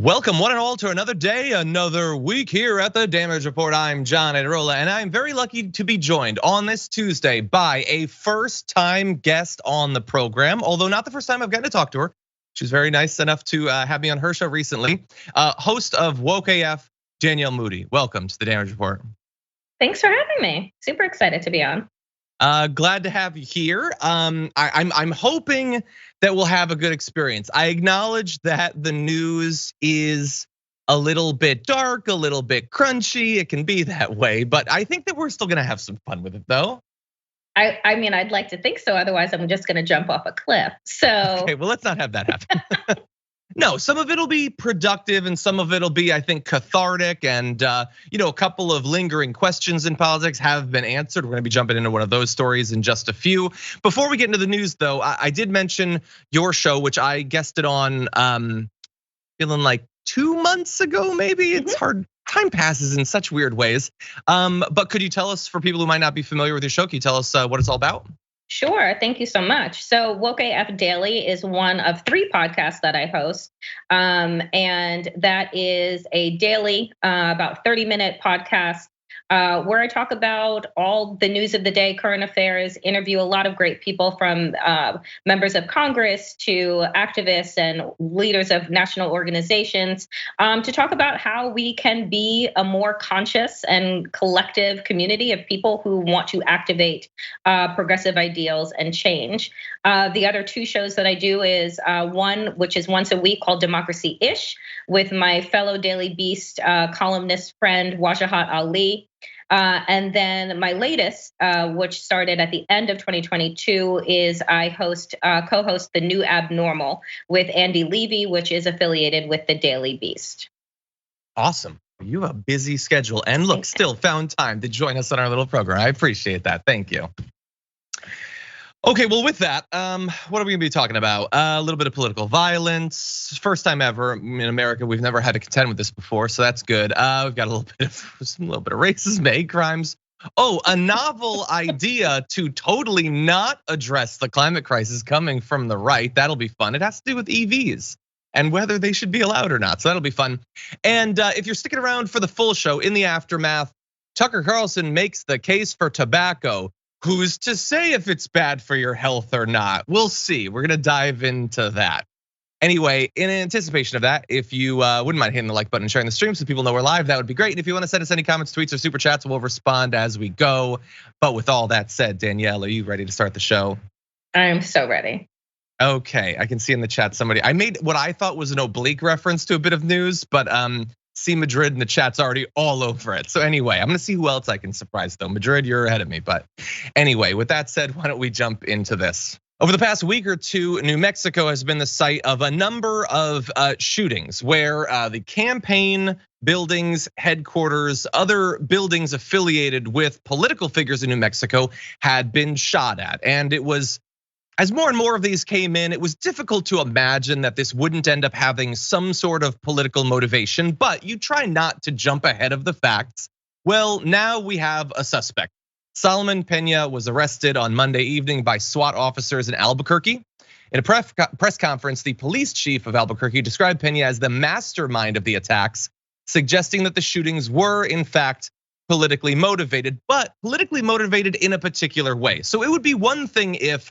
Welcome one and all to another day, another week here at the Damage Report. I'm John Ederola, and I'm very lucky to be joined on this Tuesday by a first-time guest on the program, although not the first time I've gotten to talk to her. She's very nice enough to have me on her show recently. Host of Woke AF, Danielle Moodie. Welcome to the Damage Report. Thanks for having me. Super excited to be on. Glad to have you here. I'm hoping that we'll have a good experience. I acknowledge that the news is a little bit dark, a little bit crunchy. It can be that way, but I think that we're still gonna have some fun with it though. I mean, I'd like to think so. Otherwise, I'm just gonna jump off a cliff. So okay, well, let's not have that happen. No, some of it'll be productive and some of it'll be, I think, cathartic. And a couple of lingering questions in politics have been answered. We're gonna be jumping into one of those stories in just a few. Before we get into the news though, I did mention your show, which I guested on feeling like 2 months ago, maybe. It's hard, time passes in such weird ways. But could you tell us, for people who might not be familiar with your show, can you tell us what it's all about? Sure, thank you so much. So Woke AF Daily is one of 3 podcasts that I host. And that is a daily, about 30-minute podcast where I talk about all the news of the day, current affairs, interview a lot of great people from members of Congress to activists and leaders of national organizations to talk about how we can be a more conscious and collective community of people who want to activate progressive ideals and change. The other 2 shows that I do is one which is once a week called Democracy-ish with my fellow Daily Beast columnist friend Wajahat Ali. And then my latest, which started at the end of 2022, is I co-host The New Abnormal with Andy Levy, which is affiliated with the Daily Beast. Awesome. You have a busy schedule and look, still found time to join us on our little program. I appreciate that. Thank you. Okay, well, with that, what are we gonna be talking about? A little bit of political violence. First time ever in America. We've never had to contend with this before, so that's good. We've got a little bit of racism, hate crimes. Oh, a novel idea to totally not address the climate crisis coming from the right. That'll be fun. It has to do with EVs and whether they should be allowed or not. So that'll be fun. And if you're sticking around for the full show, in the aftermath, Tucker Carlson makes the case for tobacco. Who's to say if it's bad for your health or not? We'll see. We're gonna dive into that. Anyway, in anticipation of that, if you wouldn't mind hitting the like button and sharing the stream so people know we're live, that would be great. And if you want to send us any comments, tweets, or super chats, we'll respond as we go. But with all that said, Danielle, are you ready to start the show? I'm so ready. Okay, I can see in the chat I made what I thought was an oblique reference to a bit of news, but see Madrid in the chat's already all over it. So anyway, I'm gonna see who else I can surprise though. Madrid, you're ahead of me. But anyway, with that said, why don't we jump into this? Over the past week or two, New Mexico has been the site of a number of shootings where the campaign buildings, headquarters, other buildings affiliated with political figures in New Mexico had been shot at. And it was, as more and more of these came in, it was difficult to imagine that this wouldn't end up having some sort of political motivation, but you try not to jump ahead of the facts. Well, now we have a suspect. Solomon Pena was arrested on Monday evening by SWAT officers in Albuquerque. In a press conference, the police chief of Albuquerque described Pena as the mastermind of the attacks, suggesting that the shootings were in fact politically motivated, but politically motivated in a particular way. So it would be one thing if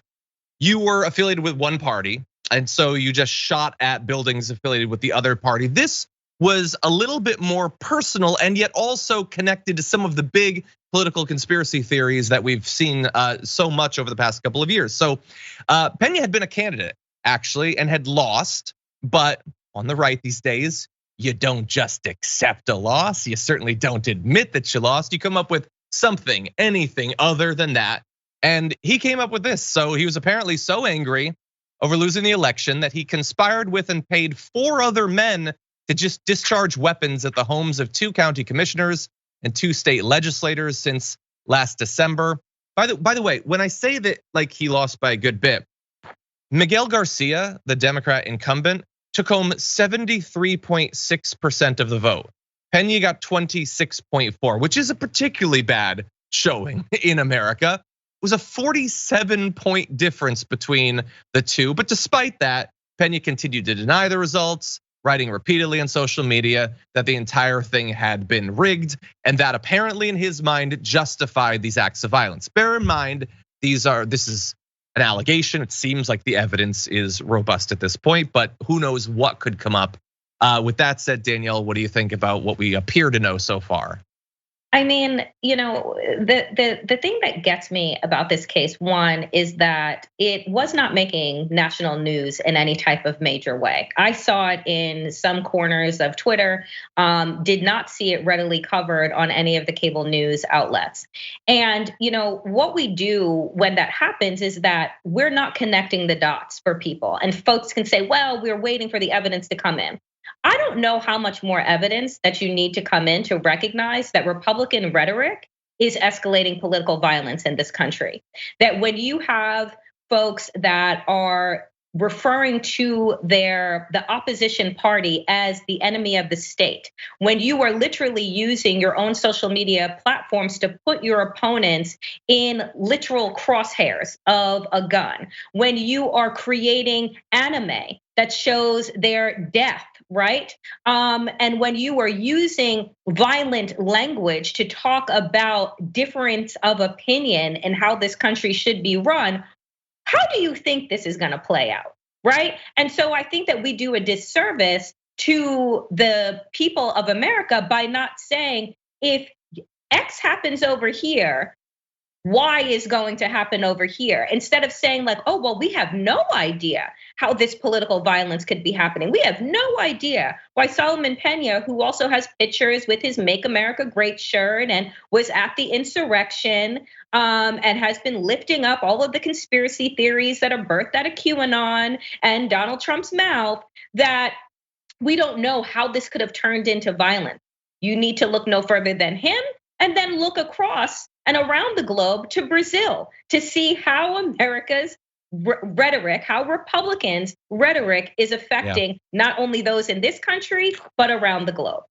you were affiliated with one party, and so you just shot at buildings affiliated with the other party. This was a little bit more personal and yet also connected to some of the big political conspiracy theories that we've seen so much over the past couple of years. So Pena had been a candidate actually and had lost, but on the right these days, you don't just accept a loss. You certainly don't admit that you lost. You come up with something, anything other than that. And he came up with this. So he was apparently so angry over losing the election that he conspired with and paid 4 other men to just discharge weapons at the homes of 2 county commissioners and 2 state legislators since last December. By the way, when I say that like he lost by a good bit, Miguel Garcia, the Democrat incumbent, took home 73.6% of the vote. Pena got 26.4, which is a particularly bad showing in America. It was a 47-point difference between the two. But despite that, Pena continued to deny the results. writing repeatedly on social media that the entire thing had been rigged, and that apparently in his mind justified these acts of violence. Bear in mind, this is an allegation. It seems like the evidence is robust at this point, but who knows what could come up. With that said, Danielle, what do you think about what we appear to know so far? I mean, the thing that gets me about this case, one, is that it was not making national news in any type of major way. I saw it in some corners of Twitter, did not see it readily covered on any of the cable news outlets. And what we do when that happens is that we're not connecting the dots for people. And folks can say, well, we're waiting for the evidence to come in. I don't know how much more evidence that you need to come in to recognize that Republican rhetoric is escalating political violence in this country. That when you have folks that are referring to the opposition party as the enemy of the state, when you are literally using your own social media platforms to put your opponents in literal crosshairs of a gun, when you are creating anime that shows their death, right? And when you are using violent language to talk about difference of opinion and how this country should be run, how do you think this is gonna play out, right? And so I think that we do a disservice to the people of America by not saying, if X happens over here, Y is going to happen over here. Instead of saying like, oh, well, we have no idea how this political violence could be happening. We have no idea why Solomon Pena, who also has pictures with his Make America Great shirt and was at the insurrection, and has been lifting up all of the conspiracy theories that are birthed out of QAnon and Donald Trump's mouth, that we don't know how this could have turned into violence. You need to look no further than him, and then look across and around the globe to Brazil to see how America's rhetoric, how Republicans' rhetoric is affecting not only those in this country, but around the globe.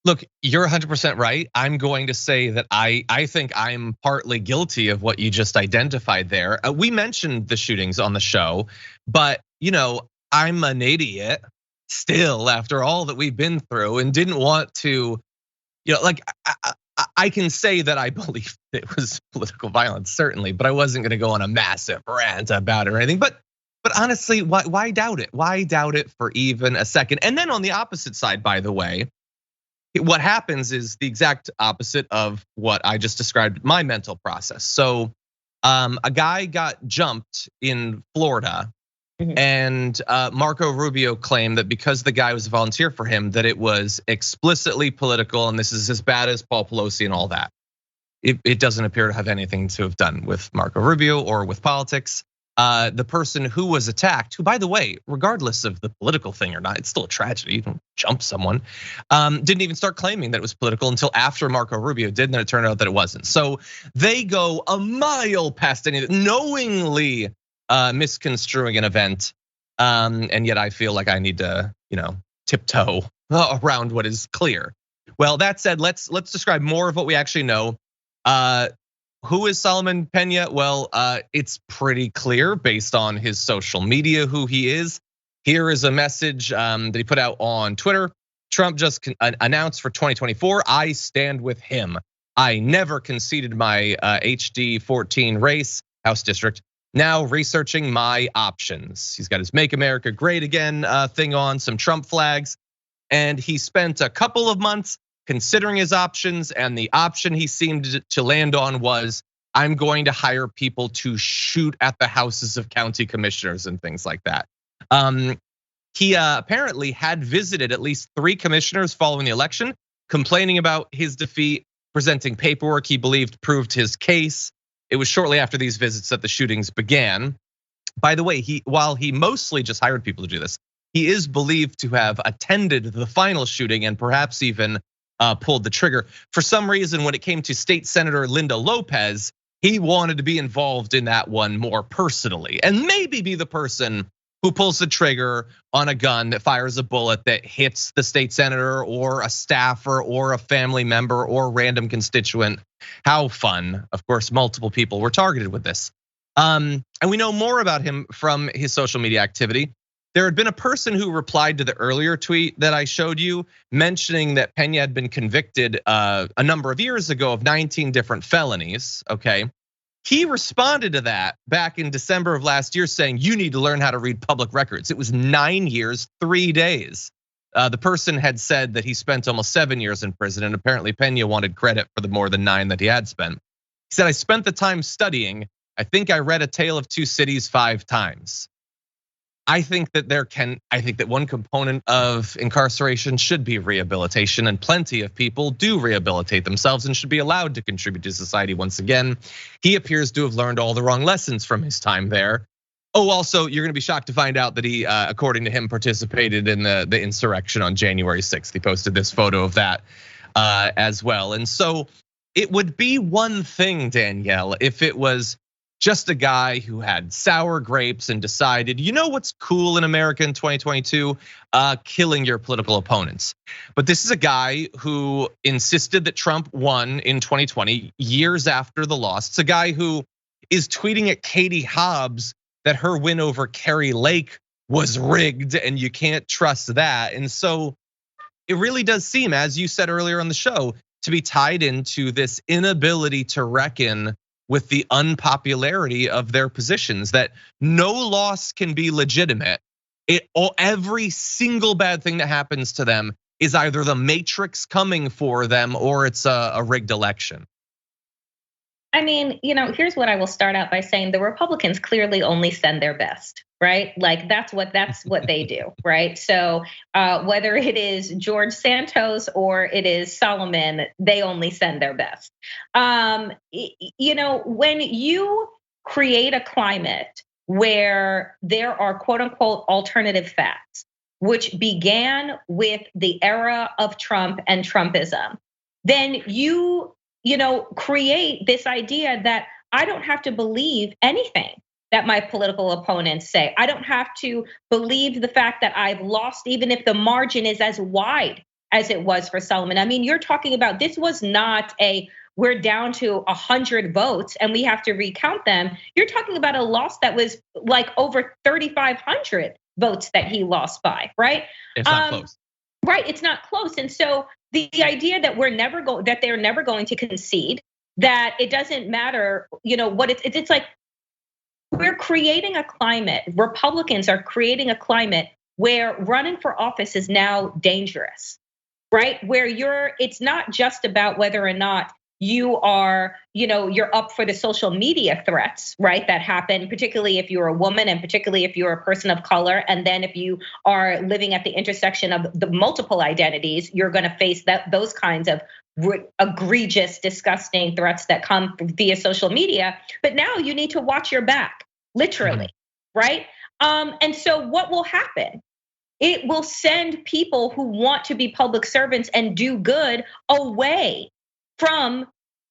Look, you're 100% right. I'm going to say that I think I'm partly guilty of what you just identified there. We mentioned the shootings on the show, but I'm an idiot still after all that we've been through, and didn't want to, I can say that I believe it was political violence, certainly, but I wasn't going to go on a massive rant about it or anything. But honestly, why doubt it? Why doubt it for even a second? And then on the opposite side, by the way, what happens is the exact opposite of what I just described, my mental process. So a guy got jumped in Florida. And Marco Rubio claimed that because the guy was a volunteer for him, that it was explicitly political, and this is as bad as Paul Pelosi and all that. It doesn't appear to have anything to have done with Marco Rubio or with politics. The person who was attacked, who, by the way, regardless of the political thing or not, it's still a tragedy. You don't jump someone. Didn't even start claiming that it was political until after Marco Rubio did, and then it turned out that it wasn't. So they go a mile past anything, knowingly misconstruing an event, and yet I feel like I need to, tiptoe around what is clear. Well, that said, let's describe more of what we actually know. Who is Solomon Pena? Well, it's pretty clear based on his social media who he is. Here is a message that he put out on Twitter. Trump just announced for 2024, I stand with him. I never conceded my HD 14 race, House District. Now researching my options. He's got his Make America Great Again thing on, some Trump flags. And he spent a couple of months considering his options, and the option he seemed to land on was, I'm going to hire people to shoot at the houses of county commissioners and things like that. He apparently had visited at least 3 commissioners following the election, complaining about his defeat, presenting paperwork he believed proved his case. It was shortly after these visits that the shootings began. By the way, while he mostly just hired people to do this, he is believed to have attended the final shooting and perhaps even pulled the trigger. For some reason, when it came to State Senator Linda Lopez, he wanted to be involved in that one more personally, and maybe be the person who pulls the trigger on a gun that fires a bullet that hits the state senator or a staffer or a family member or random constituent. How fun. Of course, multiple people were targeted with this. And we know more about him from his social media activity. there had been a person who replied to the earlier tweet that I showed you, mentioning that Pena had been convicted a number of years ago of 19 different felonies, okay? He responded to that back in December of last year saying, you need to learn how to read public records. It was 9 years, 3 days. The person had said that he spent almost 7 years in prison, and apparently Pena wanted credit for the more than 9 that he had spent. He said, I spent the time studying. I think I read A Tale of Two Cities 5 times. I think that one component of incarceration should be rehabilitation, and plenty of people do rehabilitate themselves and should be allowed to contribute to society once again. He appears to have learned all the wrong lessons from his time there. Oh, also, you're gonna be shocked to find out that he, according to him, participated in the insurrection on January 6th. He posted this photo of that as well. And so it would be one thing, Danielle, if it was just a guy who had sour grapes and decided, you know what's cool in America in 2022? Killing your political opponents. But this is a guy who insisted that Trump won in 2020, years after the loss. It's a guy who is tweeting at Katie Hobbs that her win over Carrie Lake was rigged and you can't trust that. And so it really does seem, as you said earlier on the show, to be tied into this inability to reckon with the unpopularity of their positions, that no loss can be legitimate. Every single bad thing that happens to them is either the matrix coming for them or it's a rigged election. I mean, here's what I will start out by saying: the Republicans clearly only send their best, right? Like that's what they do, right? So whether it is George Santos or it is Solomon, they only send their best. When you create a climate where there are quote unquote alternative facts, which began with the era of Trump and Trumpism, then you create this idea that I don't have to believe anything that my political opponents say. I don't have to believe the fact that I've lost, even if the margin is as wide as it was for Solomon. I mean, you're talking about, this was not we're down to 100 votes and we have to recount them. You're talking about a loss that was like over 3,500 votes that he lost by, right? It's not close. Right, it's not close. And so the idea that they're never going to concede, that it doesn't matter, what it's like, we're creating a climate. Republicans are creating a climate where running for office is now dangerous, right? Where it's not just about whether or not you are, you're up for the social media threats, right? That happen, particularly if you're a woman and particularly if you're a person of color. And then if you are living at the intersection of the multiple identities, you're going to face those kinds of egregious, disgusting threats that come via social media. But now you need to watch your back, literally, right? And so what will happen? It will send people who want to be public servants and do good away from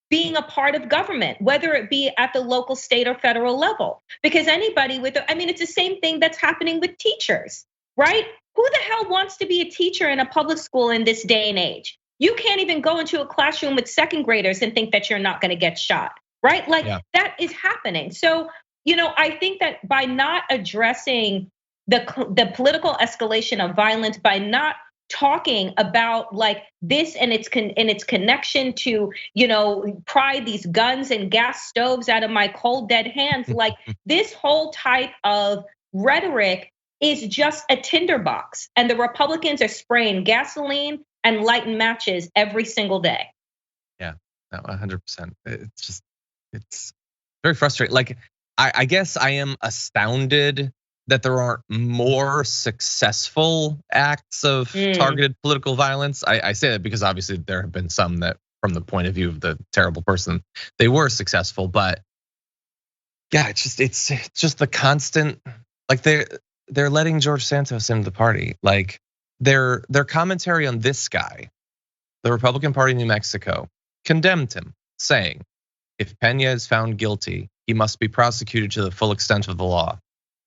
being a part of government, whether it be at the local, state, or federal level. Because anybody it's the same thing that's happening with teachers, right? Who the hell wants to be a teacher in a public school in this day and age? You can't even go into a classroom with second graders and think that you're not going to get shot, right? That is happening. So, I think that by not addressing the political escalation of violence, by not talking about this and its connection to, pry these guns and gas stoves out of my cold dead hands, this whole type of rhetoric is just a tinderbox, and the Republicans are spraying gasoline and lighting matches every single day. Yeah, no, 100%. It's very frustrating. I guess I am astounded that there aren't more successful acts of targeted political violence. I say that because obviously there have been some that, from the point of view of the terrible person, they were successful. But yeah, it's just the constant, they're letting George Santos into the party. Their commentary on this guy, the Republican Party in New Mexico, condemned him, saying, if Pena is found guilty, he must be prosecuted to the full extent of the law.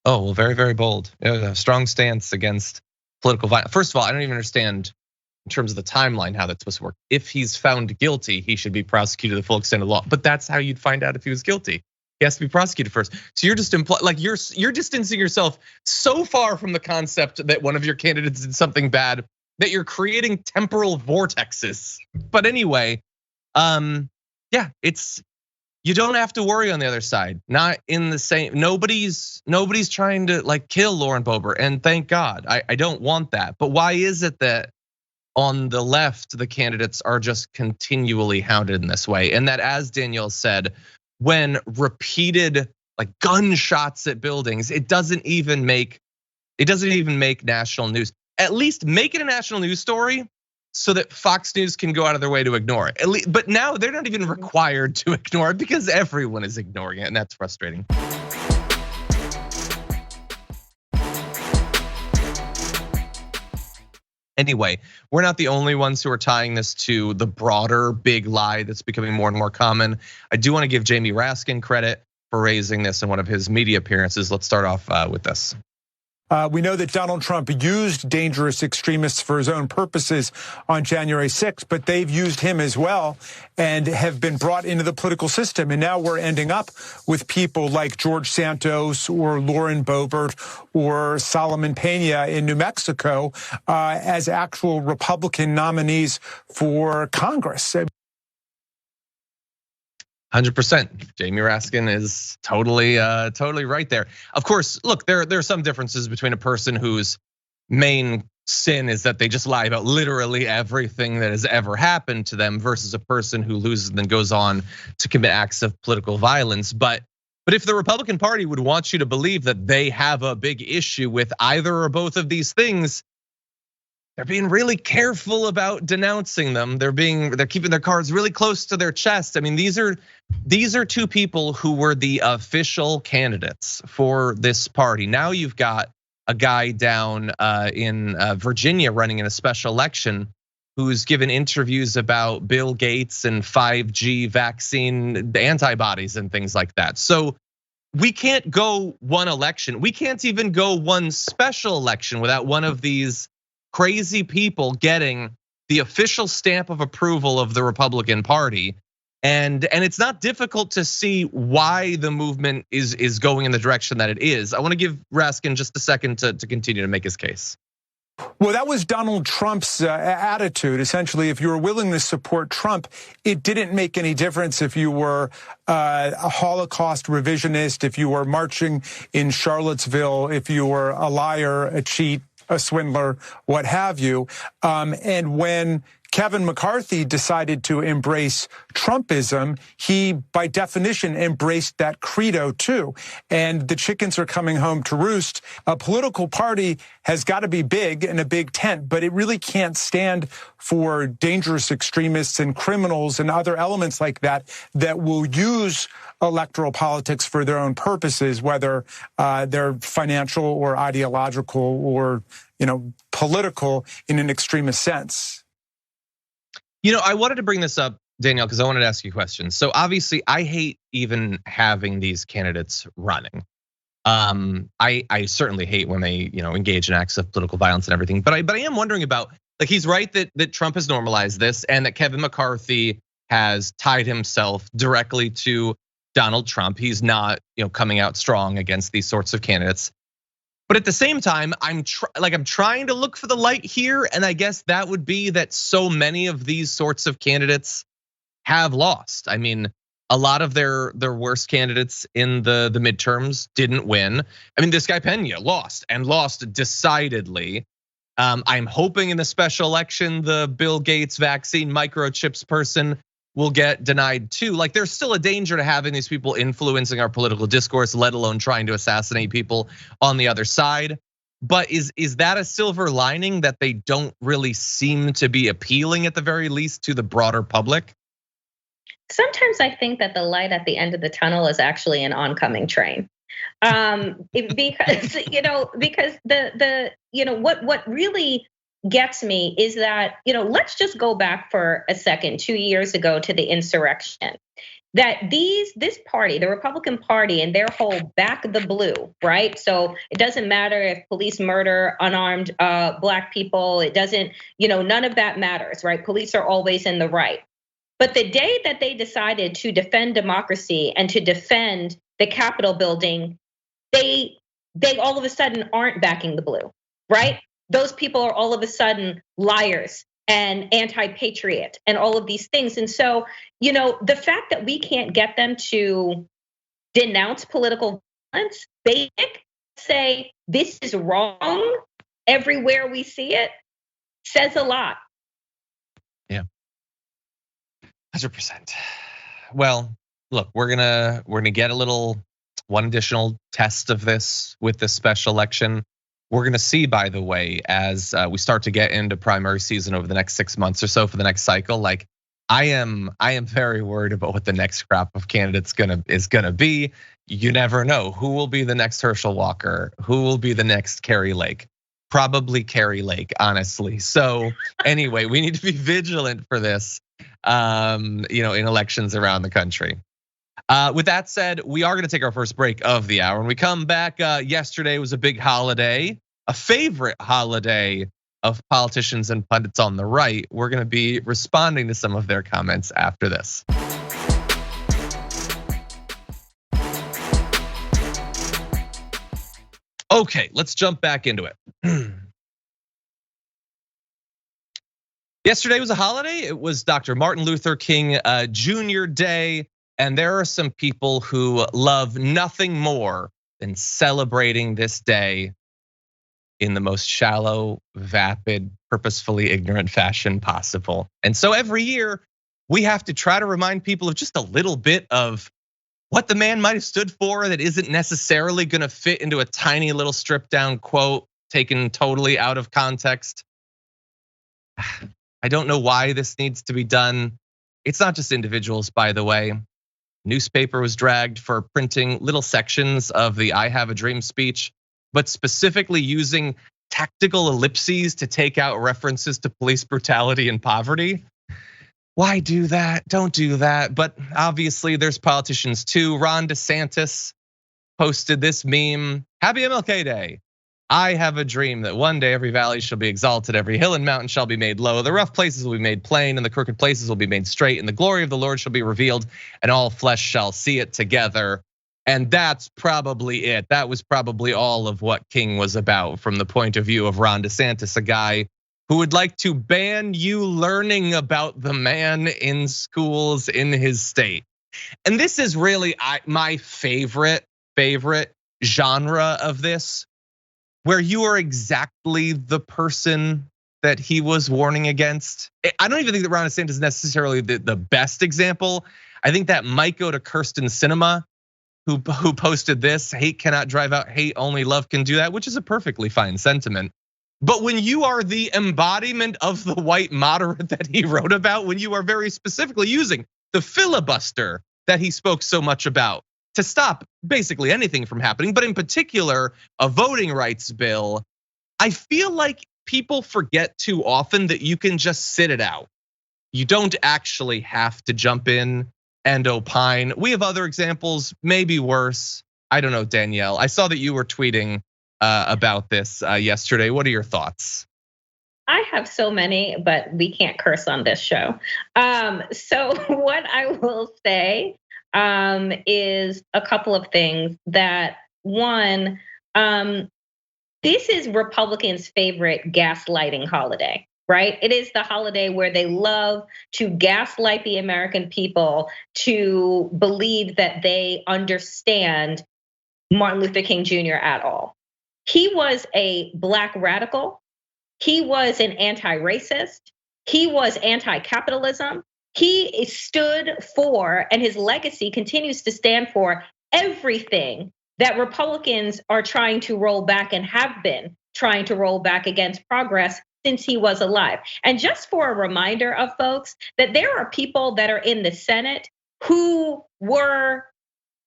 Oh, well, very, very bold. A strong stance against political violence. First of all, I don't even understand in terms of the timeline how that's supposed to work. If he's found guilty, he should be prosecuted to the full extent of the law. But that's how you'd find out if he was guilty. He has to be prosecuted first. So you're just like you're distancing yourself so far from the concept that one of your candidates did something bad that you're creating temporal vortexes. But anyway, yeah, you don't have to worry on the other side. Not in the same. Nobody's trying to like kill Lauren Boebert, and thank God. I don't want that. But why is it that on the left the candidates are just continually hounded in this way? And that, as Danielle said, when repeated like gunshots at buildings, it doesn't even make national news. At least make it a national news story so that Fox News can go out of their way to ignore it. At least, but now they're not even required to ignore it because everyone is ignoring it, and that's frustrating. Anyway, we're not the only ones who are tying this to the broader big lie that's becoming more and more common. I do want to give Jamie Raskin credit for raising this in one of his media appearances. Let's start off with this. We know that Donald Trump used dangerous extremists for his own purposes on January 6th, but they've used him as well and have been brought into the political system. And now we're ending up with people like George Santos or Lauren Boebert or Solomon Pena in New Mexico as actual Republican nominees for Congress. 100%. Jamie Raskin is totally right there. Of course, look, there are some differences between a person whose main sin is that they just lie about literally everything that has ever happened to them versus a person who loses and then goes on to commit acts of political violence. But if the Republican Party would want you to believe that they have a big issue with either or both of these things, they're being really careful about denouncing them. They're keeping their cards really close to their chest. I mean, these are two people who were the official candidates for this party. Now you've got a guy down in Virginia running in a special election who's given interviews about Bill Gates and 5G vaccine antibodies and things like that. So we can't go one election. We can't even go one special election without one of these crazy people getting the official stamp of approval of the Republican Party. And it's not difficult to see why the movement is going in the direction that it is. I want to give Raskin just a second to continue to make his case. Well, that was Donald Trump's attitude. Essentially, if you were willing to support Trump, it didn't make any difference if you were a Holocaust revisionist, if you were marching in Charlottesville, if you were a liar, a cheat, a swindler, what have you. And when Kevin McCarthy decided to embrace Trumpism, he, by definition, embraced that credo too. And the chickens are coming home to roost. A political party has got to be big and a big tent, but it really can't stand for dangerous extremists and criminals and other elements like that that will use electoral politics for their own purposes, whether they're financial or ideological or political in an extremist sense. I wanted to bring this up, Danielle, because I wanted to ask you questions. So obviously, I hate even having these candidates running. I certainly hate when they engage in acts of political violence and everything. But I am wondering about, like, he's right that Trump has normalized this and that Kevin McCarthy has tied himself directly to Donald Trump. He's not coming out strong against these sorts of candidates. But at the same time, I'm trying to look for the light here, and I guess that would be that so many of these sorts of candidates have lost. I mean, a lot of their worst candidates in the midterms didn't win. I mean, this guy Pena lost decidedly. I'm hoping in the special election, the Bill Gates vaccine microchips person will get denied too. Like, there's still a danger to having these people influencing our political discourse, let alone trying to assassinate people on the other side. But is that a silver lining that they don't really seem to be appealing, at the very least, to the broader public? Sometimes I think that the light at the end of the tunnel is actually an oncoming train. Because what really gets me is that, let's just go back for a second, 2 years ago, to the insurrection. That this party, the Republican Party, and their whole back the blue, right? So it doesn't matter if police murder unarmed Black people. It doesn't, none of that matters, right? Police are always in the right. But the day that they decided to defend democracy and to defend the Capitol building, they all of a sudden aren't backing the blue, right? Those people are all of a sudden liars and anti-patriot and all of these things. And so, the fact that we can't get them to denounce political violence, they say this is wrong everywhere we see it, says a lot. Yeah, 100%. Well, look, we're gonna get one additional test of this with this special election. We're gonna see, by the way, as we start to get into primary season over the next 6 months or so for the next cycle. Like, I am very worried about what the next crop of candidates is gonna be. You never know who will be the next Herschel Walker, who will be the next Carrie Lake. Probably Carrie Lake, honestly. So anyway, we need to be vigilant for this, in elections around the country. With that said, we are going to take our first break of the hour. When we come back, yesterday was a big holiday, a favorite holiday of politicians and pundits on the right. We're going to be responding to some of their comments after this. Okay, let's jump back into it. Yesterday was a holiday. It was Dr. Martin Luther King Jr. Day. And there are some people who love nothing more than celebrating this day in the most shallow, vapid, purposefully ignorant fashion possible. And so every year we have to try to remind people of just a little bit of what the man might have stood for that isn't necessarily gonna fit into a tiny little stripped down quote taken totally out of context. I don't know why this needs to be done. It's not just individuals, by the way. Newspaper was dragged for printing little sections of the I Have a Dream speech, but specifically using tactical ellipses to take out references to police brutality and poverty. Why do that? Don't do that. But obviously there's politicians too. Ron DeSantis posted this meme, Happy MLK Day. I have a dream that one day every valley shall be exalted, every hill and mountain shall be made low, the rough places will be made plain, and the crooked places will be made straight, and the glory of the Lord shall be revealed, and all flesh shall see it together. And that's probably it. That was probably all of what King was about from the point of view of Ron DeSantis, a guy who would like to ban you learning about the man in schools in his state. And this is really my favorite genre of this, where you are exactly the person that he was warning against. I don't even think that Ron DeSantis is necessarily the best example. I think that might go to Kirsten Sinema, who posted this, hate cannot drive out hate, only love can do that, which is a perfectly fine sentiment. But when you are the embodiment of the white moderate that he wrote about, when you are very specifically using the filibuster that he spoke so much about to stop basically anything from happening, but in particular, a voting rights bill, I feel like people forget too often that you can just sit it out. You don't actually have to jump in and opine. We have other examples, maybe worse. I don't know, Danielle. I saw that you were tweeting about this yesterday. What are your thoughts? I have so many, but we can't curse on this show. So what I will say is a couple of things. That one, this is Republicans' favorite gaslighting holiday, right? It is the holiday where they love to gaslight the American people to believe that they understand Martin Luther King Jr. at all. He was a Black radical. He was an anti-racist. He was anti-capitalism. He stood for, and his legacy continues to stand for, everything that Republicans are trying to roll back and have been trying to roll back against progress since he was alive. And just for a reminder of folks, that there are people that are in the Senate who were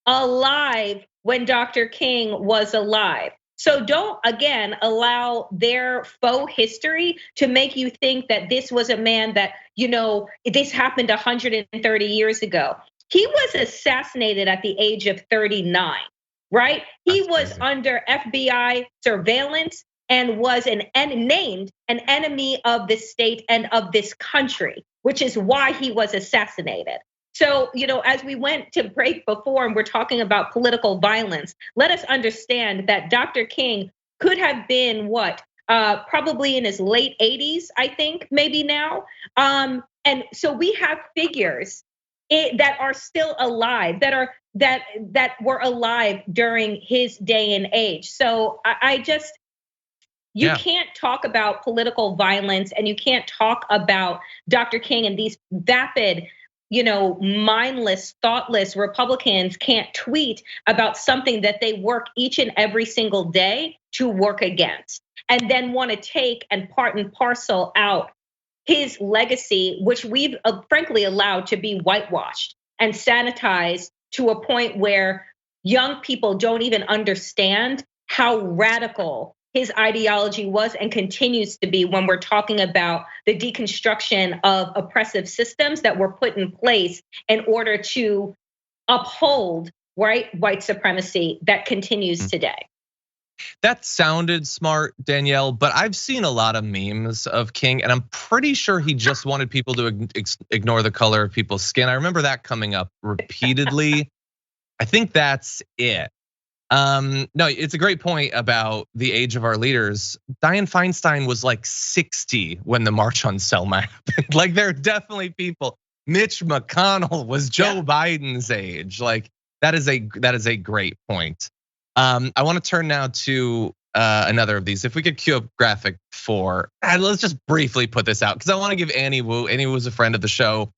alive when Dr. King was alive. So don't, again, allow their faux history to make you think that this was a man that, this happened 130 years ago. He was assassinated at the age of 39, right? He was under FBI surveillance and was named an enemy of the state and of this country, which is why he was assassinated. So, as we went to break before and we're talking about political violence, let us understand that Dr. King could have been probably in his late 80s, I think, maybe now. And so we have figures that are still alive, that were alive during his day and age. So you can't talk about political violence, and you can't talk about Dr. King and these vapid, mindless, thoughtless Republicans can't tweet about something that they work each and every single day to work against, and then want to take and part and parcel out his legacy, which we've frankly allowed to be whitewashed and sanitized to a point where young people don't even understand how radical his ideology was and continues to be when we're talking about the deconstruction of oppressive systems that were put in place in order to uphold white supremacy that continues today. That sounded smart, Danielle, but I've seen a lot of memes of King, and I'm pretty sure he just wanted people to ignore the color of people's skin. I remember that coming up repeatedly. I think that's it. No, it's a great point about the age of our leaders. Dianne Feinstein was like 60 when the March on Selma happened. Like, there are definitely people. Mitch McConnell was Joe Biden's age. Like, that is a great point. I want to turn now to another of these. If we could cue up graphic 4, and let's just briefly put this out, because I want to give Annie Wu was a friend of the show,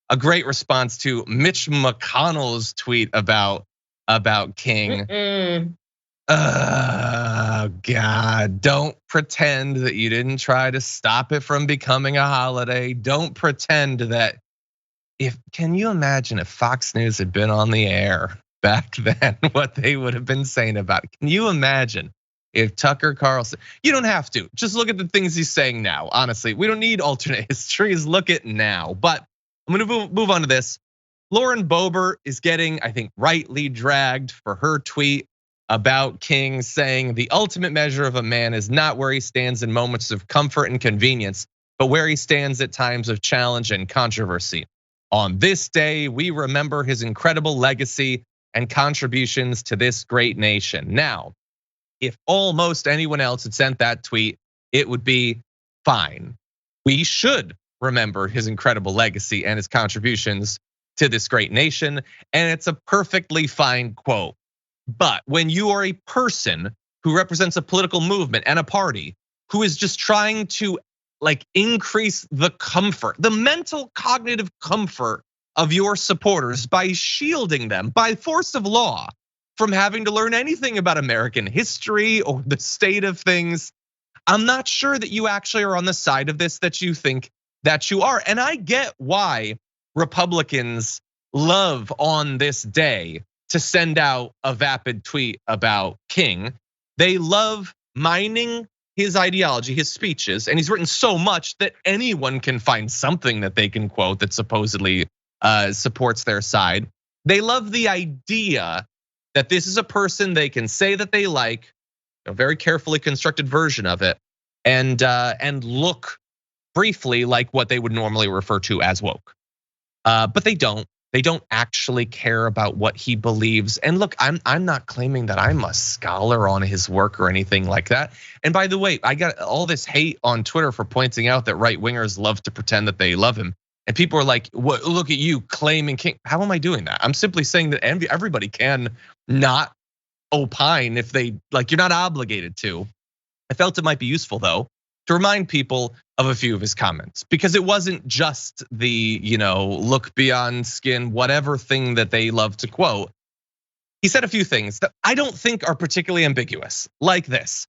a great response to Mitch McConnell's tweet about King. Oh God, don't pretend that you didn't try to stop it from becoming a holiday. Don't pretend that can you imagine if Fox News had been on the air back then, what they would have been saying about it? Can you imagine if Tucker Carlson, you don't have to, just look at the things he's saying now. Honestly, we don't need alternate histories, look at now. But I'm gonna move on to this. Lauren Boebert is getting, I think, rightly dragged for her tweet about King, saying the ultimate measure of a man is not where he stands in moments of comfort and convenience, but where he stands at times of challenge and controversy. On this day, we remember his incredible legacy and contributions to this great nation. Now, if almost anyone else had sent that tweet, it would be fine. We should remember his incredible legacy and his contributions to this great nation, and it's a perfectly fine quote. But when you are a person who represents a political movement and a party who is just trying to increase the comfort, the mental cognitive comfort of your supporters by shielding them by force of law from having to learn anything about American history or the state of things, I'm not sure that you actually are on the side of this that you think that you are. And I get why Republicans love on this day to send out a vapid tweet about King. They love mining his ideology, his speeches, and he's written so much that anyone can find something that they can quote that supposedly supports their side. They love the idea that this is a person they can say that they like, a very carefully constructed version of it, and look briefly like what they would normally refer to as woke. But they don't. They don't actually care about what he believes. And look, I'm not claiming that I'm a scholar on his work or anything like that. And by the way, I got all this hate on Twitter for pointing out that right wingers love to pretend that they love him. And people are like, "What? Look at you claiming King." How am I doing that? I'm simply saying that everybody can not opine if they like. You're not obligated to. I felt it might be useful though to remind people of a few of his comments, because it wasn't just the, look beyond skin, whatever thing that they love to quote. He said a few things that I don't think are particularly ambiguous, like this: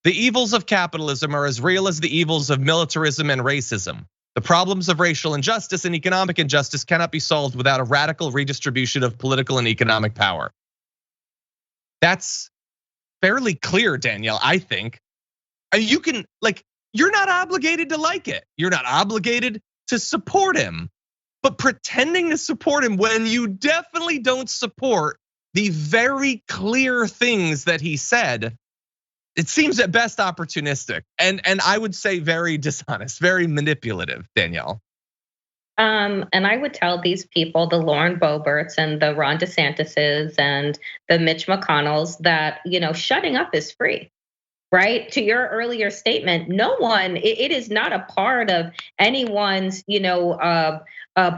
the evils of capitalism are as real as the evils of militarism and racism. The problems of racial injustice and economic injustice cannot be solved without a radical redistribution of political and economic power. That's fairly clear, Danielle, I think. You can, you're not obligated to like it. You're not obligated to support him. But pretending to support him when you definitely don't support the very clear things that he said, it seems at best opportunistic and I would say very dishonest, very manipulative, Danielle. And I would tell these people, the Lauren Boeberts and the Ron DeSantis's and the Mitch McConnells, that, shutting up is free. Right? To your earlier statement, no one, it is not a part of anyone's,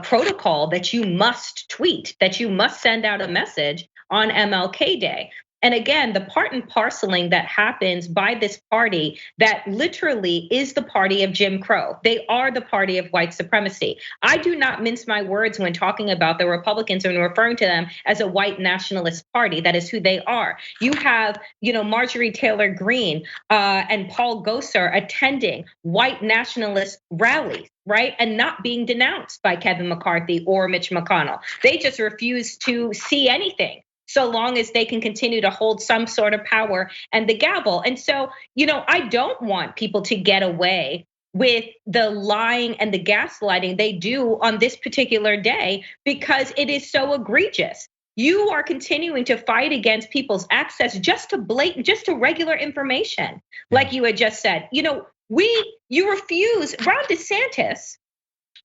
protocol that you must tweet, that you must send out a message on MLK Day. And again, the part and parceling that happens by this party that literally is the party of Jim Crow. They are the party of white supremacy. I do not mince my words when talking about the Republicans and referring to them as a white nationalist party. That is who they are. You have, Marjorie Taylor Greene and Paul Gosar attending white nationalist rallies, right? And not being denounced by Kevin McCarthy or Mitch McConnell. They just refuse to see anything, so long as they can continue to hold some sort of power and the gavel. And so, I don't want people to get away with the lying and the gaslighting they do on this particular day, because it is so egregious. You are continuing to fight against people's access just to regular information, like you had just said. You refuse. Ron DeSantis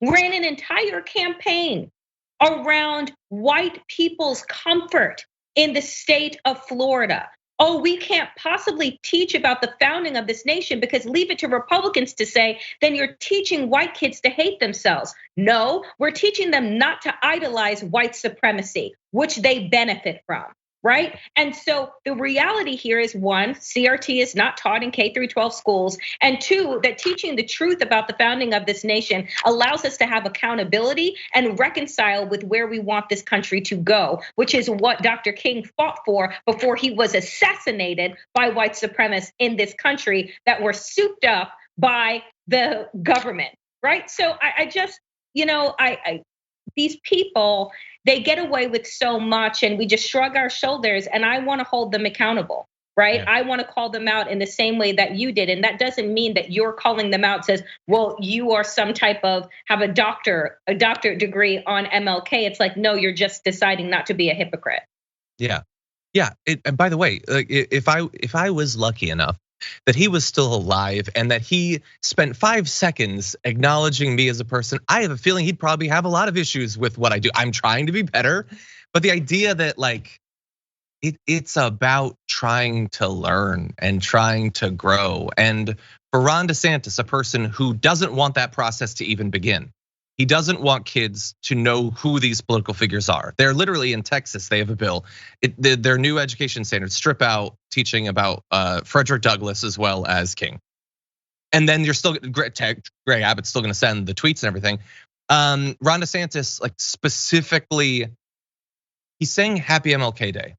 ran an entire campaign around white people's comfort in the state of Florida. Oh, we can't possibly teach about the founding of this nation because leave it to Republicans to say, then you're teaching white kids to hate themselves. No, we're teaching them not to idolize white supremacy, which they benefit from. Right? And so the reality here is, one, CRT is not taught in K through 12 schools. And two, that teaching the truth about the founding of this nation allows us to have accountability and reconcile with where we want this country to go, which is what Dr. King fought for before he was assassinated by white supremacists in this country that were souped up by the government. Right? So I just, these people, they get away with so much and we just shrug our shoulders, and I want to hold them accountable, right? Yeah. I want to call them out in the same way that you did. And that doesn't mean that you're calling them out says, well, you are some type of, have a doctorate degree on MLK. It's like, no, you're just deciding not to be a hypocrite. Yeah. And by the way, if I was lucky enough that he was still alive and that he spent 5 seconds acknowledging me as a person, I have a feeling he'd probably have a lot of issues with what I do. I'm trying to be better, but the idea that it's about trying to learn and trying to grow. And for Ron DeSantis, a person who doesn't want that process to even begin, he doesn't want kids to know who these political figures are. They're literally in Texas. They have a bill. Their new education standards strip out teaching about Frederick Douglass as well as King. And then you're still, Greg Abbott's still going to send the tweets and everything. Ron DeSantis, specifically, he's saying Happy MLK Day.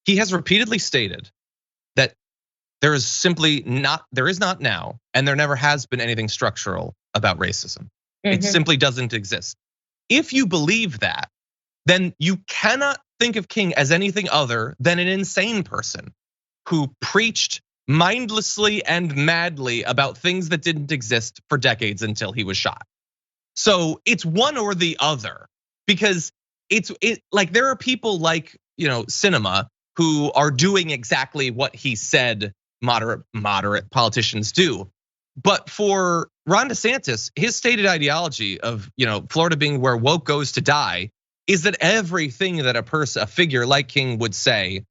He has repeatedly stated that there is not now, and there never has been anything structural about racism. It simply doesn't exist. If you believe that, then you cannot think of King as anything other than an insane person who preached mindlessly and madly about things that didn't exist for decades until he was shot. So it's one or the other, because there are people like, Sinema who are doing exactly what he said moderate politicians do. But for Ron DeSantis, his stated ideology of, Florida being where woke goes to die is that everything that a figure like King would say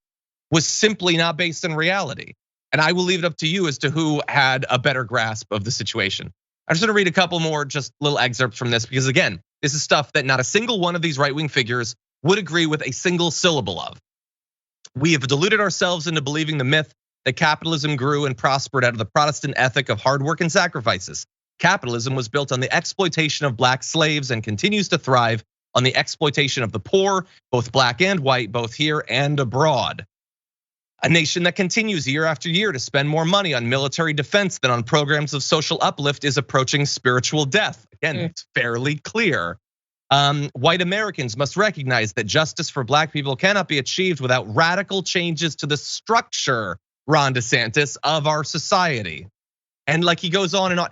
was simply not based in reality. And I will leave it up to you as to who had a better grasp of the situation. I'm just gonna read a couple more just little excerpts from this, because again, this is stuff that not a single one of these right-wing figures would agree with a single syllable of. We have deluded ourselves into believing the myth that capitalism grew and prospered out of the Protestant ethic of hard work and sacrifices. Capitalism was built on the exploitation of black slaves and continues to thrive on the exploitation of the poor, both black and white, both here and abroad. A nation that continues year after year to spend more money on military defense than on programs of social uplift is approaching spiritual death. Again, it's fairly clear. White Americans must recognize that justice for black people cannot be achieved without radical changes to the structure, Ron DeSantis, of our society. And he goes on and on.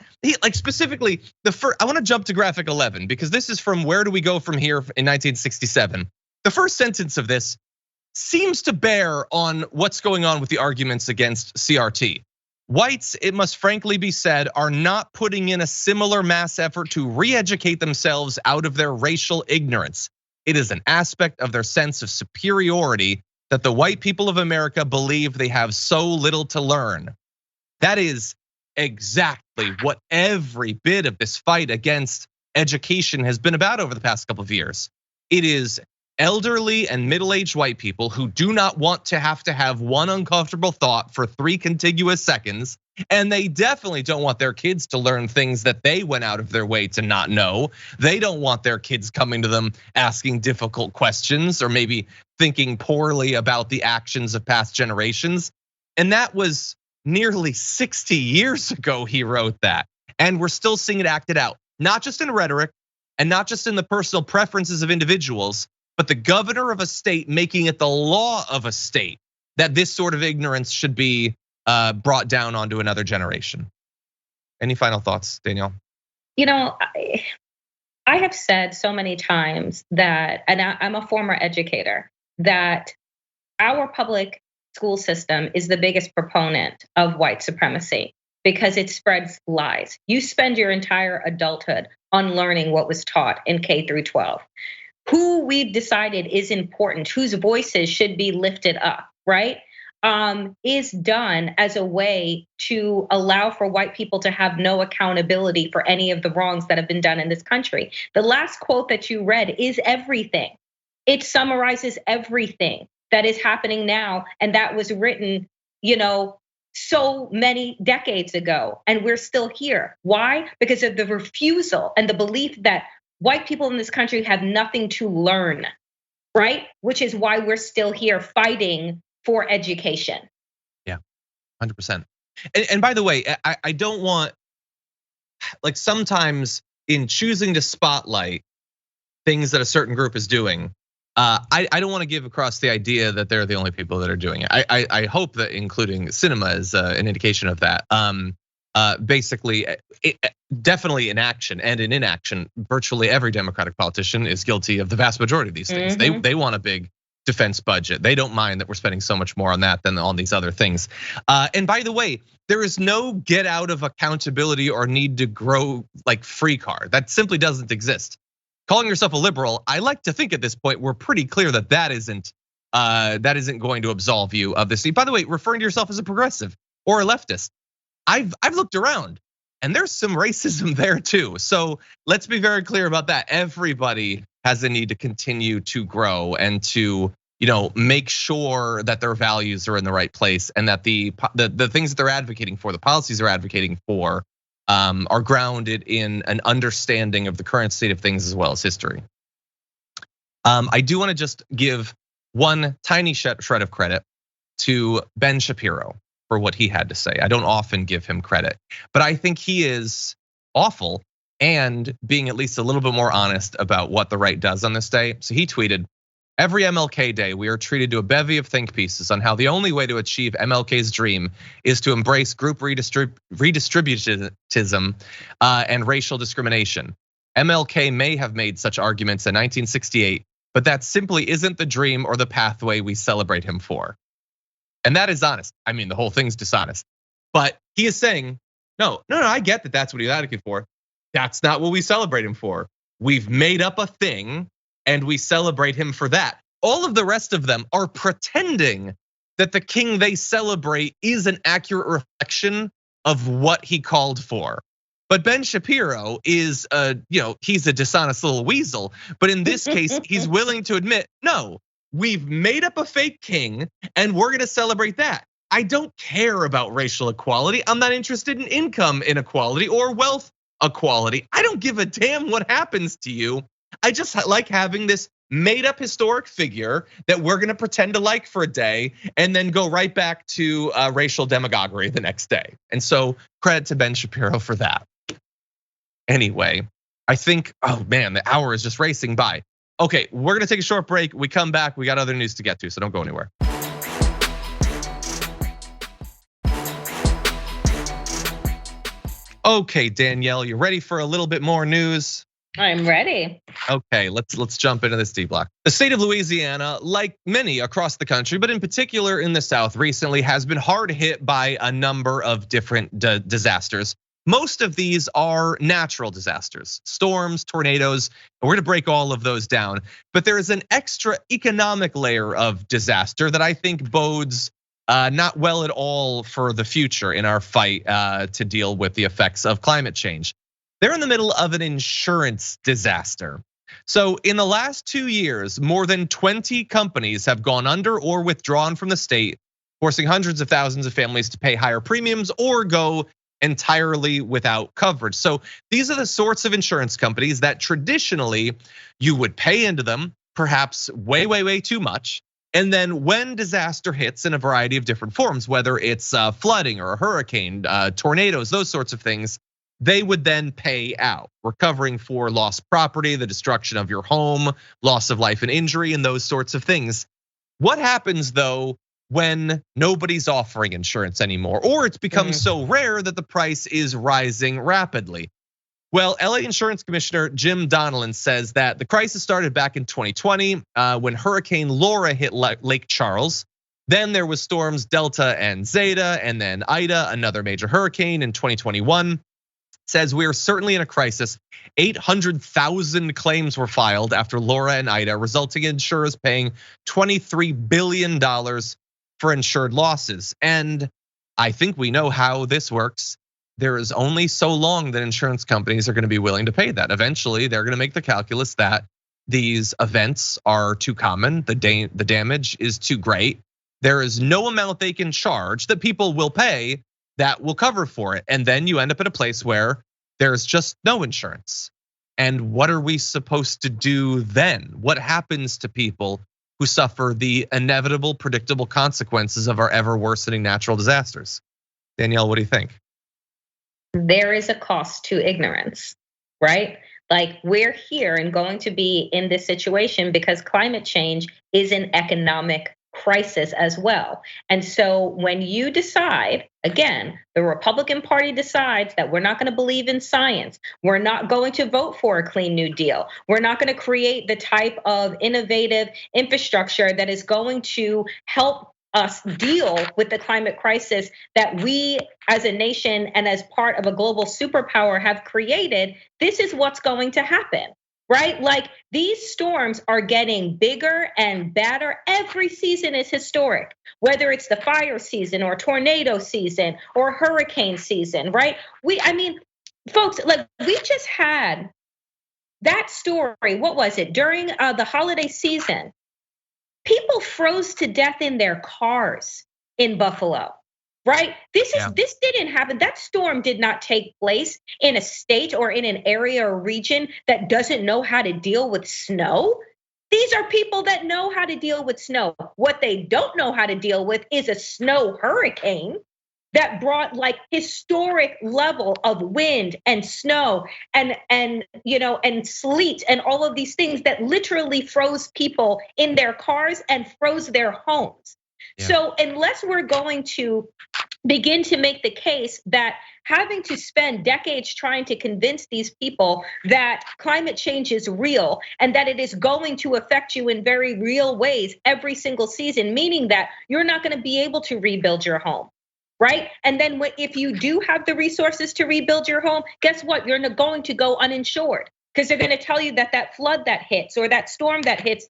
Specifically, I want to jump to graphic 11 because this is from Where Do We Go From Here in 1967. The first sentence of this seems to bear on what's going on with the arguments against CRT. Whites, it must frankly be said, are not putting in a similar mass effort to re-educate themselves out of their racial ignorance. It is an aspect of their sense of superiority that the white people of America believe they have so little to learn. That is exactly what every bit of this fight against education has been about over the past couple of years. It is elderly and middle-aged white people who do not want to have one uncomfortable thought for 3 contiguous seconds. And they definitely don't want their kids to learn things that they went out of their way to not know. They don't want their kids coming to them asking difficult questions or maybe thinking poorly about the actions of past generations. And that was nearly 60 years ago he wrote that. And we're still seeing it acted out, not just in rhetoric and not just in the personal preferences of individuals, but the governor of a state making it the law of a state that this sort of ignorance should be brought down onto another generation. Any final thoughts, Danielle? You know, I have said so many times that, and I'm a former educator, that our public school system is the biggest proponent of white supremacy because it spreads lies. You spend your entire adulthood unlearning what was taught in K through 12. Who we've decided is important, whose voices should be lifted up, right? Is done as a way to allow for white people to have no accountability for any of the wrongs that have been done in this country. The last quote that you read is everything. It summarizes everything that is happening now, and that was written, so many decades ago, and we're still here. Why? Because of the refusal and the belief that white people in this country have nothing to learn, right? Which is why we're still here fighting for education. Yeah, 100%. And by the way, I don't want, like sometimes in choosing to spotlight things that a certain group is doing, I don't want to give across the idea that they're the only people that are doing it. I hope that including cinema is an indication of that. Basically, definitely in action and in inaction, virtually every Democratic politician is guilty of the vast majority of these things. They want a big defense budget. They don't mind that we're spending so much more on that than on these other things. And by the way, there is no get out of accountability or need to grow like free card. That simply doesn't exist. Calling yourself a liberal, I like to think at this point we're pretty clear that that isn't going to absolve you of this. By the way, referring to yourself as a progressive or a leftist, I've looked around and there's some racism there too. So let's be very clear about that. Everybody has a need to continue to grow and to make sure that their values are in the right place and that the things that they're advocating for, the policies they're advocating for, are grounded in an understanding of the current state of things as well as history. I do want to just give one tiny shred of credit to Ben Shapiro for what he had to say. I don't often give him credit, but I think he is awful and being at least a little bit more honest about what the right does on this day. So he tweeted, "Every MLK Day, we are treated to a bevy of think pieces on how the only way to achieve MLK's dream is to embrace group redistributism and racial discrimination. MLK may have made such arguments in 1968, but that simply isn't the dream or the pathway we celebrate him for." And that is honest. I mean, the whole thing's dishonest. But he is saying, no, I get that that's what he's advocating for. That's not what we celebrate him for. We've made up a thing and we celebrate him for that. All of the rest of them are pretending that the king they celebrate is an accurate reflection of what he called for. But Ben Shapiro is, he's a dishonest little weasel. But in this case, he's willing to admit, no, we've made up a fake king and we're gonna celebrate that. I don't care about racial equality. I'm not interested in income inequality or wealth equality. I don't give a damn what happens to you. I just like having this made up historic figure that we're gonna pretend to like for a day and then go right back to racial demagoguery the next day. And so credit to Ben Shapiro for that. Anyway, I think, oh man, the hour is just racing by. Okay, we're gonna take a short break. We come back, we got other news to get to, so don't go anywhere. Okay, Danielle, you ready for a little bit more news? I'm ready. Okay, let's jump into this D block. The state of Louisiana, like many across the country, but in particular in the South recently, has been hard hit by a number of different disasters. Most of these are natural disasters, storms, tornadoes, and we're gonna break all of those down. But there is an extra economic layer of disaster that I think bodes not well at all for the future in our fight to deal with the effects of climate change. They're in the middle of an insurance disaster. So in the last 2 years, more than 20 companies have gone under or withdrawn from the state, forcing hundreds of thousands of families to pay higher premiums or go entirely without coverage. So these are the sorts of insurance companies that traditionally you would pay into them, perhaps way too much. And then when disaster hits in a variety of different forms, whether it's flooding or a hurricane, tornadoes, those sorts of things, they would then pay out, recovering for lost property, the destruction of your home, loss of life and injury, and those sorts of things. What happens though when nobody's offering insurance anymore, or it's become so rare that the price is rising rapidly? Well, LA Insurance Commissioner Jim Donelon says that the crisis started back in 2020 when Hurricane Laura hit Lake Charles. Then there was storms Delta and Zeta, and then Ida, another major hurricane in 2021. Says we are certainly in a crisis. 800,000 claims were filed after Laura and Ida, resulting in insurers paying $23 billion for insured losses. And I think we know how this works. There is only so long that insurance companies are going to be willing to pay that. Eventually, they're going to make the calculus that these events are too common, the damage is too great. There is no amount they can charge that people will pay that will cover for it. And then you end up at a place where there's just no insurance. And what are we supposed to do then? What happens to people who suffer the inevitable, predictable consequences of our ever worsening natural disasters? Danielle, what do you think? There is a cost to ignorance, right? Like we're here and going to be in this situation because climate change is an economic crisis as well. And so when you decide, again, the Republican Party decides that we're not going to believe in science, we're not going to vote for a clean new deal, we're not going to create the type of innovative infrastructure that is going to help us deal with the climate crisis that we as a nation and as part of a global superpower have created, this is what's going to happen. Right? Like these storms are getting bigger and badder. Every season is historic, whether it's the fire season or tornado season or hurricane season, right? Folks, like we just had that story. What was it? During the holiday season, people froze to death in their cars in Buffalo. Right? This didn't happen. That storm did not take place in a state or in an area or region that doesn't know how to deal with snow. These are people that know how to deal with snow. What they don't know how to deal with is a snow hurricane that brought like historic level of wind and snow and sleet and all of these things that literally froze people in their cars and froze their homes. Yeah. So unless we're going to begin to make the case that having to spend decades trying to convince these people that climate change is real and that it is going to affect you in very real ways every single season, meaning that you're not going to be able to rebuild your home, right? And then if you do have the resources to rebuild your home, guess what? You're going to go uninsured because they're going to tell you that flood that hits or that storm that hits,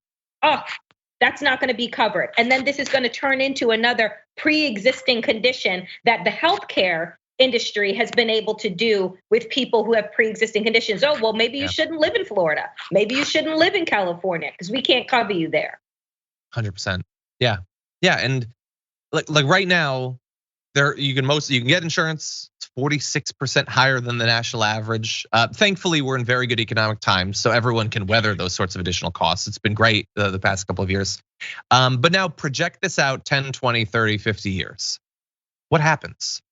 that's not going to be covered. And then this is going to turn into another pre-existing condition that the healthcare industry has been able to do with people who have pre-existing conditions. Oh, well, maybe you shouldn't live in Florida. Maybe you shouldn't live in California because we can't cover you there. 100%. Yeah. And like right now, you can get insurance. It's 46% higher than the national average. Thankfully, we're in very good economic times, so everyone can weather those sorts of additional costs. It's been great the past couple of years. But now project this out 10, 20, 30, 50 years. What happens?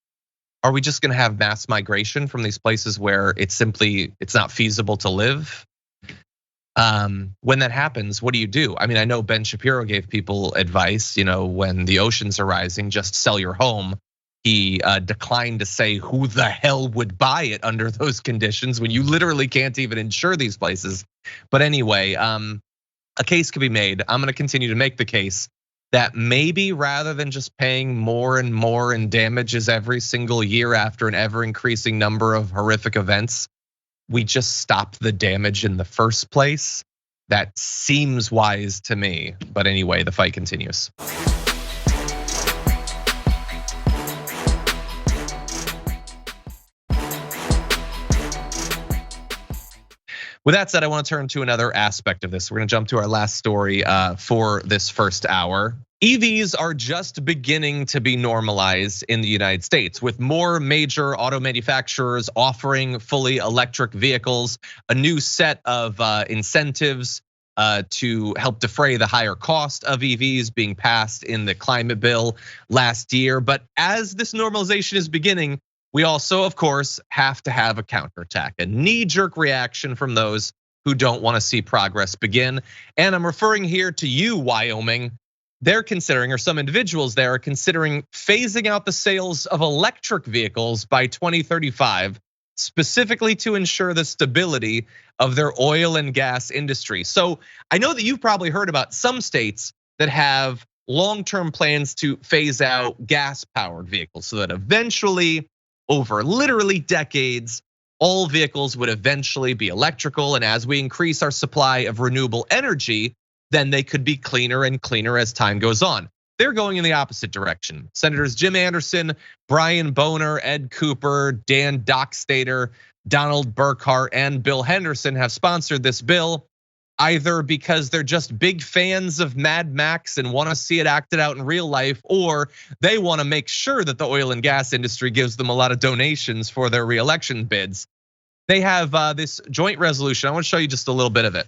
Are we just gonna have mass migration from these places where it's not feasible to live? When that happens, what do you do? I mean, I know Ben Shapiro gave people advice, when the oceans are rising, just sell your home. He declined to say who the hell would buy it under those conditions when you literally can't even insure these places. But anyway, a case could be made. I'm gonna continue to make the case that maybe rather than just paying more and more in damages every single year after an ever increasing number of horrific events, we just stop the damage in the first place. That seems wise to me. But anyway, the fight continues. With that said, I want to turn to another aspect of this. We're going to jump to our last story for this first hour. EVs are just beginning to be normalized in the United States, with more major auto manufacturers offering fully electric vehicles, a new set of incentives to help defray the higher cost of EVs being passed in the climate bill last year. But as this normalization is beginning, we also, of course, have to have a counterattack, a knee-jerk reaction from those who don't want to see progress begin. And I'm referring here to you, Wyoming. They're considering, or some individuals there are considering, phasing out the sales of electric vehicles by 2035, specifically to ensure the stability of their oil and gas industry. So I know that you've probably heard about some states that have long-term plans to phase out gas-powered vehicles so that eventually, over literally decades, all vehicles would eventually be electrical. And as we increase our supply of renewable energy, then they could be cleaner and cleaner as time goes on. They're going in the opposite direction. Senators Jim Anderson, Brian Boner, Ed Cooper, Dan Dockstader, Donald Burkhart, and Bill Henderson have sponsored this bill, either because they're just big fans of Mad Max and want to see it acted out in real life, or they want to make sure that the oil and gas industry gives them a lot of donations for their reelection bids. They have this joint resolution. I want to show you just a little bit of it.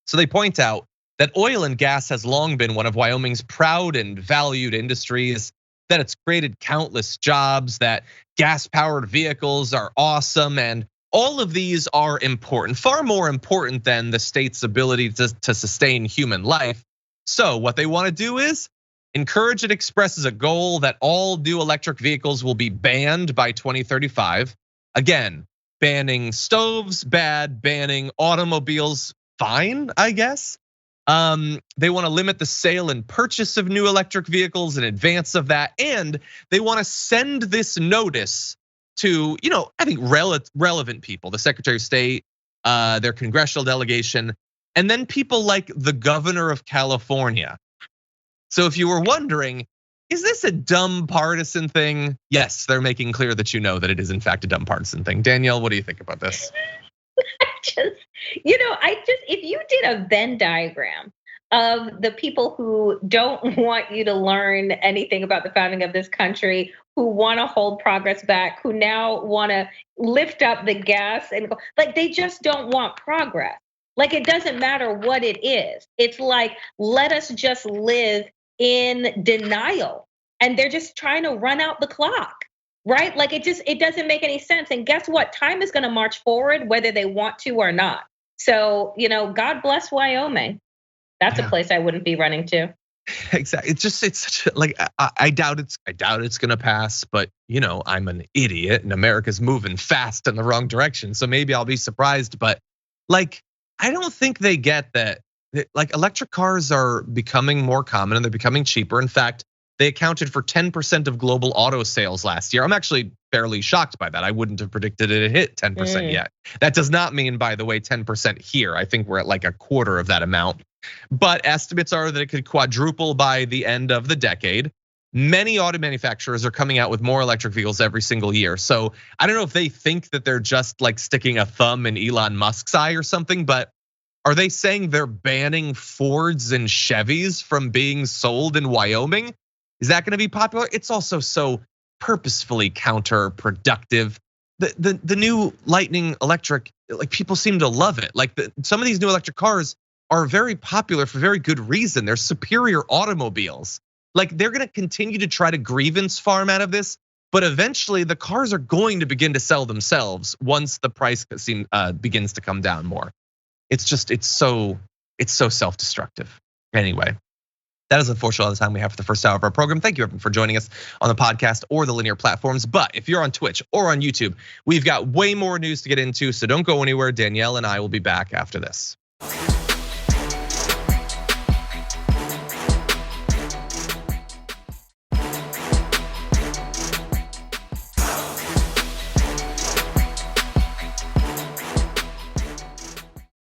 So they point out that oil and gas has long been one of Wyoming's proud and valued industries, that it's created countless jobs, that gas-powered vehicles are awesome, and all of these are important, far more important than the state's ability to sustain human life. So what they want to do is encourage and express as a goal that all new electric vehicles will be banned by 2035. Again, banning stoves, bad, banning automobiles, fine, I guess. They want to limit the sale and purchase of new electric vehicles in advance of that, and they want to send this notice to, I think relevant people, the Secretary of State, their congressional delegation, and then people like the governor of California. So if you were wondering, is this a dumb partisan thing? Yes, they're making clear that you know that it is in fact a dumb partisan thing. Danielle, what do you think about this? If you did a Venn diagram of the people who don't want you to learn anything about the founding of this country, who want to hold progress back, who now want to lift up the gas and go, like, they just don't want progress. Like, it doesn't matter what it is. It's like, let us just live in denial. And they're just trying to run out the clock, right? Like, it doesn't make any sense. And guess what? Time is going to march forward whether they want to or not. So, God bless Wyoming. That's a place I wouldn't be running to. Exactly. It's such like, I doubt it's gonna pass, but I'm an idiot and America's moving fast in the wrong direction. So maybe I'll be surprised, but like, I don't think they get that. Like, electric cars are becoming more common and they're becoming cheaper. In fact, they accounted for 10% of global auto sales last year. I'm actually fairly shocked by that. I wouldn't have predicted it hit 10% yet. That does not mean, by the way, 10% here. I think we're at like a quarter of that amount. But estimates are that it could quadruple by the end of the decade. Many auto manufacturers are coming out with more electric vehicles every single year. So I don't know if they think that they're just like sticking a thumb in Elon Musk's eye or something, but are they saying they're banning Fords and Chevys from being sold in Wyoming? Is that going to be popular? It's also so purposefully counterproductive. The new Lightning electric, like, people seem to love it. Like, some of these new electric cars are very popular for very good reason. They're superior automobiles. Like, they're going to continue to try to grievance farm out of this, but eventually the cars are going to begin to sell themselves once the price begins to come down more. It's so self-destructive. Anyway, That is unfortunately all the time we have for the first hour of our program. Thank you everyone for joining us on the podcast or the linear platforms. But if you're on Twitch or on YouTube, we've got way more news to get into, so don't go anywhere. Danielle and I will be back after this.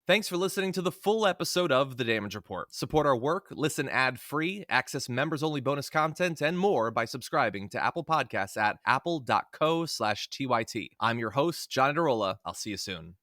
Thanks for listening to the full episode of The Damage Report. Support our work, listen ad-free, access members-only bonus content, and more by subscribing to Apple Podcasts at apple.co/TYT. I'm your host, John Adarola. I'll see you soon.